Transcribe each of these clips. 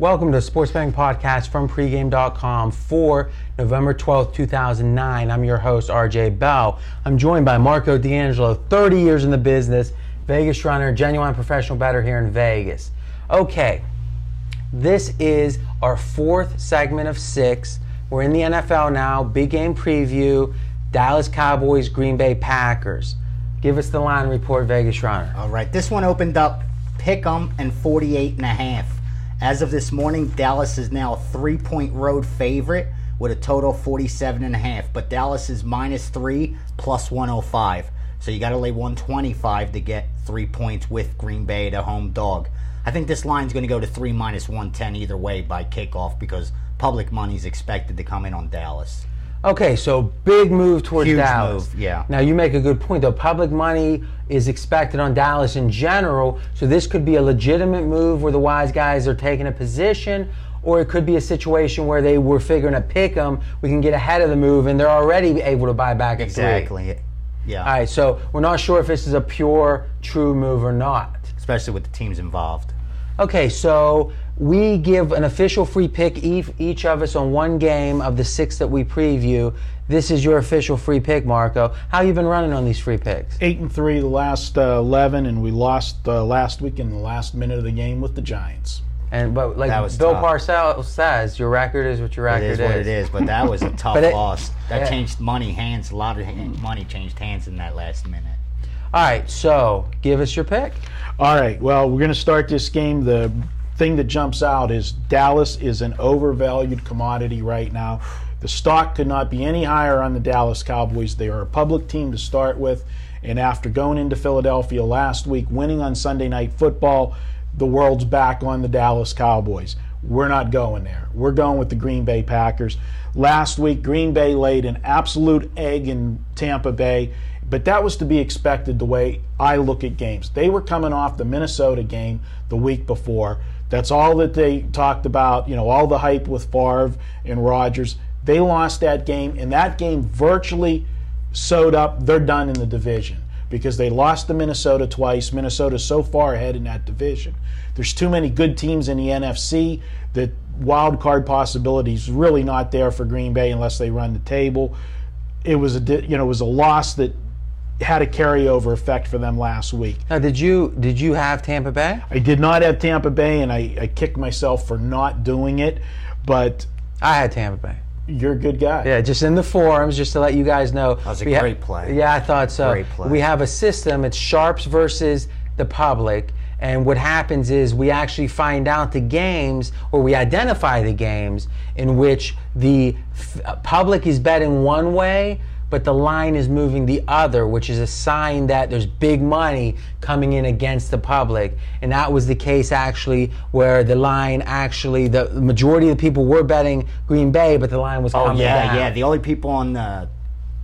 Welcome to Sports Betting Podcast from pregame.com for November 12th, 2009. I'm your host, RJ Bell. I'm joined by Marco D'Angelo, 30 years in the business, Vegas runner, genuine professional bettor here in Vegas. Okay, this is our fourth segment of 6. We're in the NFL now, big game preview, Dallas Cowboys, Green Bay Packers. Give us the line report, Vegas runner. All right, this one opened up pick'em and 48.5. As of this morning, Dallas is now a 3-point road favorite with a total of 47.5. But Dallas is -3 plus 105. So you got to lay 125 to get 3 points with Green Bay, the home dog. I think this line's going to go to 3 minus 110 either way by kickoff because public money is expected to come in on Dallas. Okay, so big move towards Huge Dallas. move, yeah. Now you make a good point though. Public money is expected on Dallas in general, so this could be a legitimate move where the wise guys are taking a position, or it could be a situation where they were figuring to pick them. We can get ahead of the move, and they're already able to buy back at 3. Exactly, yeah. All right, so we're not sure if this is a pure, true move or not. Especially with the teams involved. Okay, so we give an official free pick each of us on one game of the 6 that we preview. This is your official free pick, Marco. How you been running on these free picks? 8-3 the last 11, and we lost last week in the last minute of the game with the Giants. But like Bill Parcells says, your record is what your record is. It is what it is, but that was a tough loss. That changed hands. A lot of money changed hands in that last minute. All right, so give us your pick. All right, well, we're going to start this game. The thing that jumps out is Dallas is an overvalued commodity right now. The stock could not be any higher on the Dallas Cowboys. They are a public team to start with, and after going into Philadelphia last week, winning on Sunday Night Football, the world's back on the Dallas Cowboys. We're not going there. We're going with the Green Bay Packers. Last week, Green Bay laid an absolute egg in Tampa Bay, but that was to be expected the way I look at games. They were coming off the Minnesota game the week before. That's all that they talked about, all the hype with Favre and Rodgers. They lost that game, and that game virtually sewed up. They're done in the division because they lost to Minnesota twice. Minnesota's so far ahead in that division. There's too many good teams in the NFC that wild card possibilities really not there for Green Bay unless they run the table. It was a loss that had a carryover effect for them last week. Now, did you have Tampa Bay? I did not have Tampa Bay, and I kicked myself for not doing it, but I had Tampa Bay. You're a good guy. Yeah, just in the forums, just to let you guys know. That was a great play. Yeah, I thought so. Great play. We have a system. It's sharps versus the public. And what happens is we actually find out the games, or we identify the games in which the public is betting one way, but the line is moving the other, which is a sign that there's big money coming in against the public. And that was the case actually where the line actually, the majority of the people were betting Green Bay, but the line was coming down. Yeah. The only people on the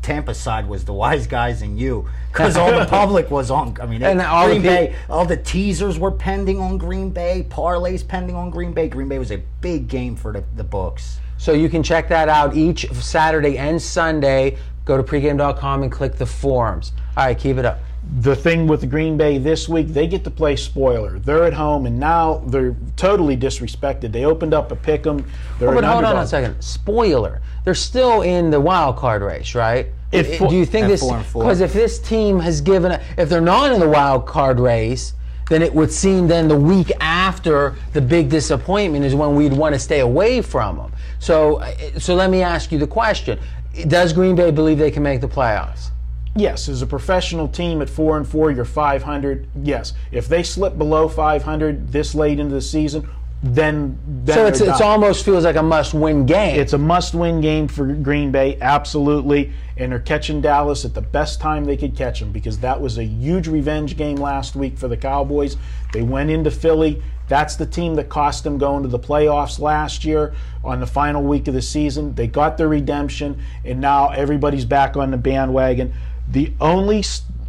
Tampa side was the wise guys and you, because all the public was on. I mean, and Green Bay, all the teasers were pending on Green Bay, parlays pending on Green Bay. Green Bay was a big game for the books. So you can check that out each Saturday and Sunday. Go to pregame.com and click the forums. All right, keep it up. The thing with the Green Bay this week, they get to play spoiler. They're at home, and now they're totally disrespected. They opened up a pick'em. But hold on a second. Spoiler. They're still in the wild card race, right? Do you think this? Because if this team has if they're not in the wild card race, then it would seem then the week after the big disappointment is when we'd want to stay away from them. So let me ask you the question. Does Green Bay believe they can make the playoffs? Yes, as a professional team at 4-4, you're 500. Yes, if they slip below 500 this late into the season, then so it almost feels like a must-win game. It's a must-win game for Green Bay, absolutely, and they're catching Dallas at the best time they could catch them because that was a huge revenge game last week for the Cowboys. They went into Philly. That's the team that cost them going to the playoffs last year on the final week of the season. They got their redemption, and now everybody's back on the bandwagon. The only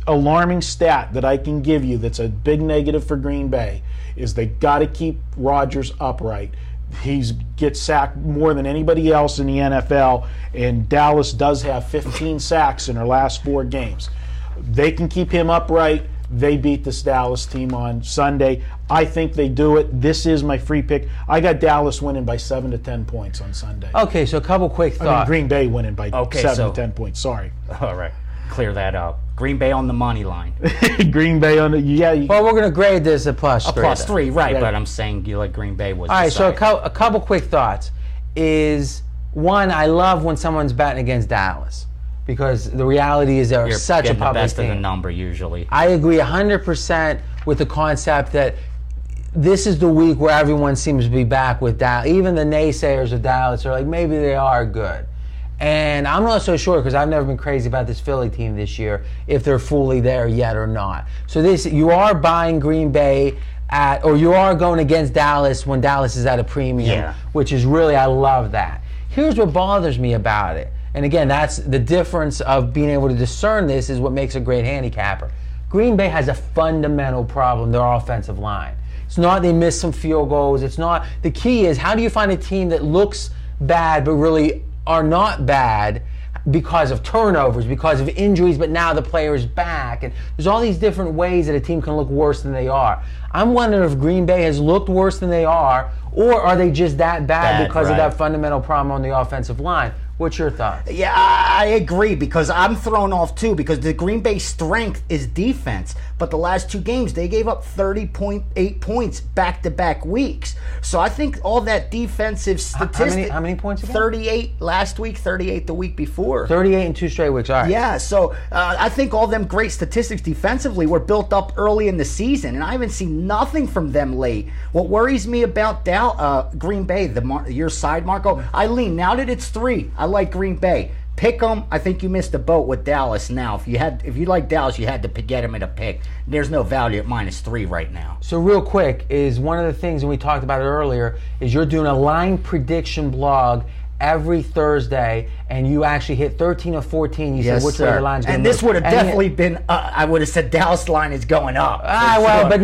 alarming stat that I can give you that's a big negative for Green Bay is they got to keep Rodgers upright. He gets sacked more than anybody else in the NFL, and Dallas does have 15 sacks in their last 4 games. They can keep him upright. They beat this Dallas team on Sunday. I think they do it. This is my free pick. I got Dallas winning by 7 to 10 points on Sunday. Okay, so a couple quick thoughts. Green Bay winning by 7 to 10 points. Sorry. All right. Clear that up. Green Bay on the money line. Green Bay on the Well, we're going to grade this a +3. A +3, right? But I'm saying you like Green Bay was. All right. So a couple quick thoughts is one. I love when someone's betting against Dallas because the reality is they're such a public best team. of the number usually. I agree 100% with the concept that this is the week where everyone seems to be back with Dallas. Even the naysayers of Dallas are like, maybe they are good. And I'm not so sure because I've never been crazy about this Philly team this year, if they're fully there yet or not. So you are buying Green Bay or you are going against Dallas when Dallas is at a premium, which is really, I love that. Here's what bothers me about it. And again, that's the difference of being able to discern this is what makes a great handicapper. Green Bay has a fundamental problem, their offensive line. It's not they miss some field goals. It's not. The key is how do you find a team that looks bad but really are not bad because of turnovers, because of injuries, but now the player's back. And there's all these different ways that a team can look worse than they are. I'm wondering if Green Bay has looked worse than they are, or are they just that bad because of that fundamental problem on the offensive line? What's your thoughts? Yeah, I agree because I'm thrown off too because the Green Bay strength is defense. But the last 2 games, they gave up 30.8 points back-to-back weeks. So I think all that defensive statistics. How many points again? 38 last week, 38 the week before. 38 in 2 straight weeks. All right. Yeah, so I think all them great statistics defensively were built up early in the season, and I haven't seen nothing from them late. What worries me about Green Bay, your side, Marco, I lean. Now that it's 3, I like Green Bay. Pick them. I think you missed the boat with Dallas now. If you like Dallas, you had to get them at a pick. There's no value at -3 right now. So real quick, is one of the things, and we talked about it earlier, is you're doing a line prediction blog every Thursday, and you actually hit 13 or 14. You said which way the line's going to And this would have definitely been, I would have said Dallas line is going up. Well, but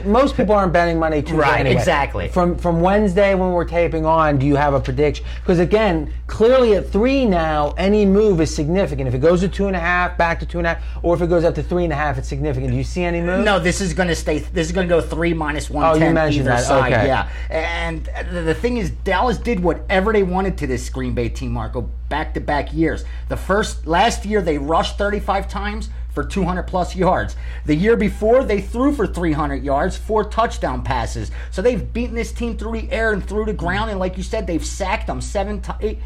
most people aren't betting Monday, Tuesday right, anyway. Exactly. From Wednesday when we're taping on, do you have a prediction? Because again, clearly at 3 now, any move is significant. If it goes to 2.5, back to 2.5, or if it goes up to 3.5, it's significant. Do you see any move? No, this is going to stay. This is going to go 3 minus 110. Oh, you mentioned either that. Side. Okay. Yeah, and the thing is, Dallas did whatever they wanted to this Green Bay team, Marco, back-to-back years. Last year they rushed 35 times for 200-plus yards. The year before, they threw for 300 yards, 4 touchdown passes. So they've beaten this team through the air and through the ground, and like you said, they've sacked them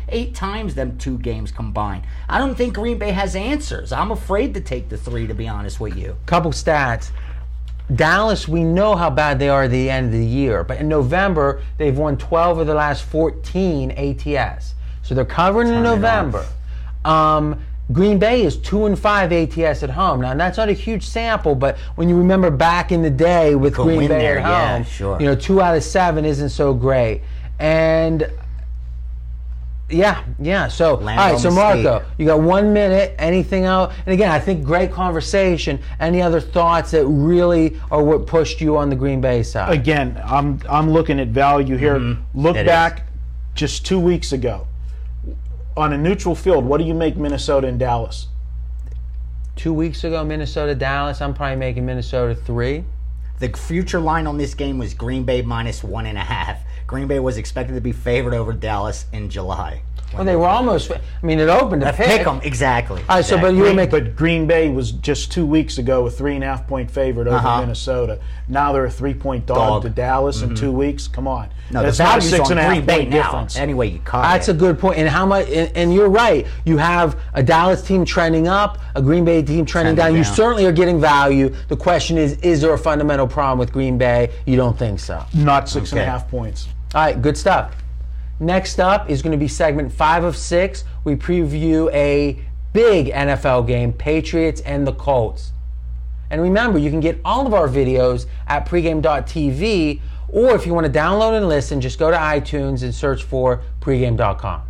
8 times them 2 games combined. I don't think Green Bay has answers. I'm afraid to take the 3, to be honest with you. Couple stats. Dallas, we know how bad they are at the end of the year, but in November, they've won 12 of the last 14 ATS. So they're covering in November. Green Bay is 2-5 ATS at home. Now that's not a huge sample, but when you remember back in the day with Green Bay at home, sure. 2 out of 7 isn't so great. And yeah. So all right, so Marco, you got 1 minute. Anything else? And again, I think great conversation. Any other thoughts that really are what pushed you on the Green Bay side? Again, I'm looking at value here. Look back just 2 weeks ago. On a neutral field, what do you make Minnesota and Dallas? 2 weeks ago, Minnesota, Dallas. I'm probably making Minnesota 3. The future line on this game was Green Bay -1.5. Green Bay was expected to be favored over Dallas in July. Well, they were almost. I mean, it opened to pick them exactly. All right, so but you were making. But Green Bay was just 2 weeks ago a 3.5-point favorite over Minnesota. Now they're a 3-point dog to Dallas in 2 weeks. Come on, no, that's the not a value's on 6.5 Green Bay point now. difference. Anyway, you cut That's a good point. And how much? And you're right. You have a Dallas team trending up, a Green Bay team trending down. You certainly are getting value. The question is there a fundamental problem with Green Bay? You don't think so? Not 6.5 points. All right, good stuff. Next up is going to be segment 5 of 6. We preview a big NFL game, Patriots and the Colts. And remember, you can get all of our videos at pregame.tv, or if you want to download and listen, just go to iTunes and search for pregame.com.